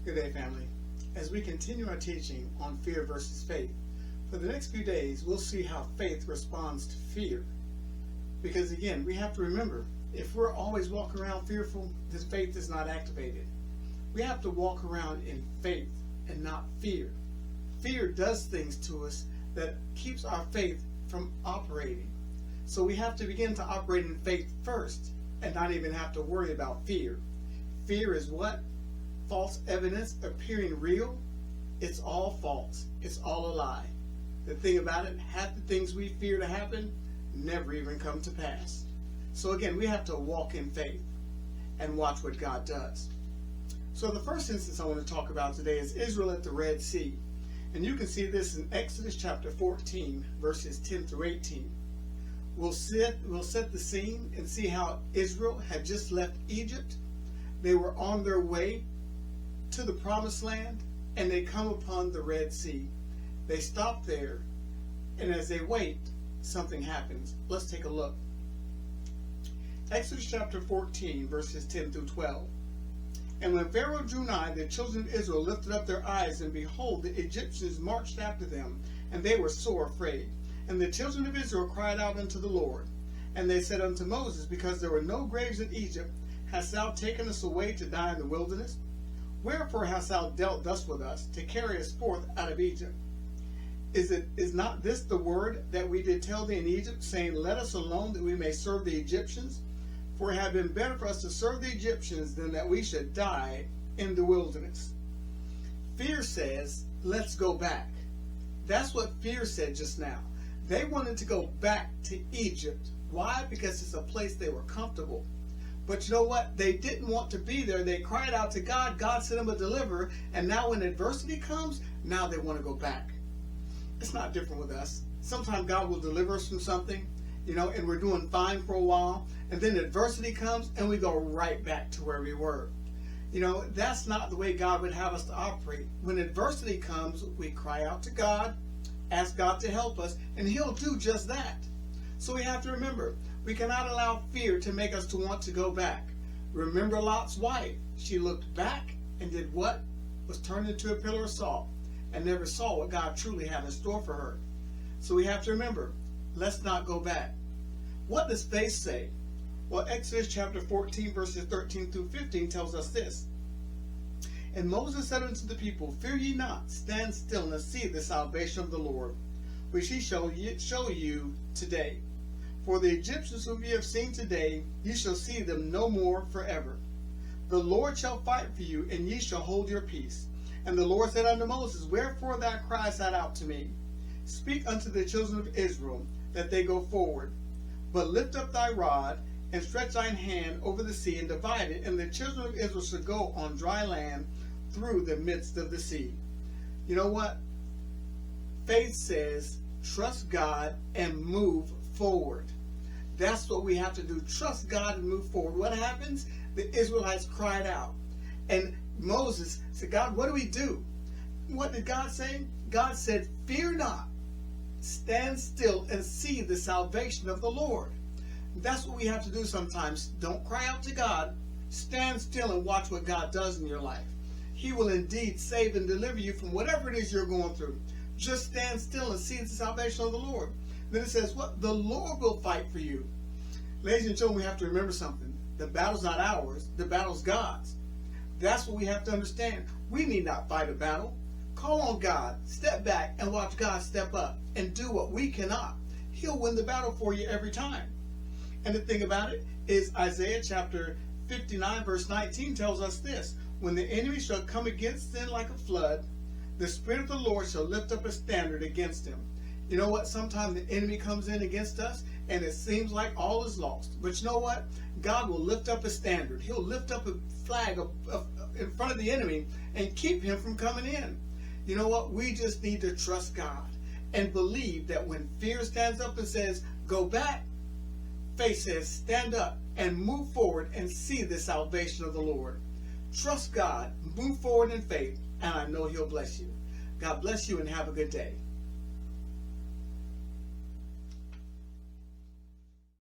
Good day, family. As we continue our teaching on fear versus faith, for the next few days, we'll see how faith responds to fear. Because again, we have to remember, if we're always walking around fearful, this faith is not activated. We have to walk around in faith and not fear. Fear does things to us that keeps our faith from operating. So we have to begin to operate in faith first and not even have to worry about fear. Fear is what? False evidence appearing real. It's all false. It's all a lie. The thing about it, half the things we fear to happen never even come to pass. So again, we have to walk in faith and watch what God does. So the first instance I want to talk about today is Israel at the Red Sea. And you can see this in Exodus chapter 14, verses 10 through 18. We'll set the scene and see how Israel had just left Egypt. They were on their way to the promised land, and they come upon the Red Sea. They stop there, and as they wait, something happens. Let's take a look. Exodus chapter 14, verses 10 through 12. And when Pharaoh drew nigh, the children of Israel lifted up their eyes, and behold, the Egyptians marched after them, and they were sore afraid. And the children of Israel cried out unto the Lord. And they said unto Moses, because there were no graves in Egypt, hast thou taken us away to die in the wilderness? Wherefore hast thou dealt thus with us, to carry us forth out of Egypt? Is not this the word that we did tell thee in Egypt, saying, let us alone, that we may serve the Egyptians? For it had been better for us to serve the Egyptians than that we should die in the wilderness. Fear says, let's go back. That's what fear said just now. They wanted to go back to Egypt. Why? Because it's a place they were comfortable. But you know what? They didn't want to be there. They cried out to God. God sent them a deliverer. And now when adversity comes, now they want to go back. It's not different with us. Sometimes God will deliver us from something, and we're doing fine for a while. And then adversity comes and we go right back to where we were. That's not the way God would have us to operate. When adversity comes, we cry out to God, ask God to help us, and He'll do just that. So we have to remember, we cannot allow fear to make us to want to go back. Remember Lot's wife. She looked back and did what? Was turned into a pillar of salt and never saw what God truly had in store for her. So we have to remember, let's not go back. What does faith say? Well, Exodus chapter 14, verses 13 through 15 tells us this. And Moses said unto the people, fear ye not, stand still and see the salvation of the Lord, which He shall show you today. For the Egyptians whom ye have seen today, ye shall see them no more forever. The Lord shall fight for you, and ye shall hold your peace. And the Lord said unto Moses, wherefore thou criest out to me? Speak unto the children of Israel, that they go forward. But lift up thy rod, and stretch thine hand over the sea, and divide it, and the children of Israel shall go on dry land through the midst of the sea. You know what? Faith says, trust God and move forward. That's what we have to do. Trust God and move forward. What happens? The Israelites cried out. And Moses said, God, what do we do? What did God say? God said, fear not. Stand still and see the salvation of the Lord. That's what we have to do sometimes. Don't cry out to God. Stand still and watch what God does in your life. He will indeed save and deliver you from whatever it is you're going through. Just stand still and see the salvation of the Lord. Then it says, what? The Lord will fight for you. Ladies and gentlemen, we have to remember something. The battle's not ours. The battle's God's. That's what we have to understand. We need not fight a battle. Call on God. Step back and watch God step up and do what we cannot. He'll win the battle for you every time. And the thing about it is Isaiah chapter 59 verse 19 tells us this. When the enemy shall come against them like a flood, the Spirit of the Lord shall lift up a standard against him. You know what? Sometimes the enemy comes in against us and it seems like all is lost. But you know what? God will lift up a standard. He'll lift up a flag in front of the enemy and keep him from coming in. You know what? We just need to trust God and believe that when fear stands up and says, go back, faith says, stand up and move forward and see the salvation of the Lord. Trust God, move forward in faith, and I know He'll bless you. God bless you and have a good day.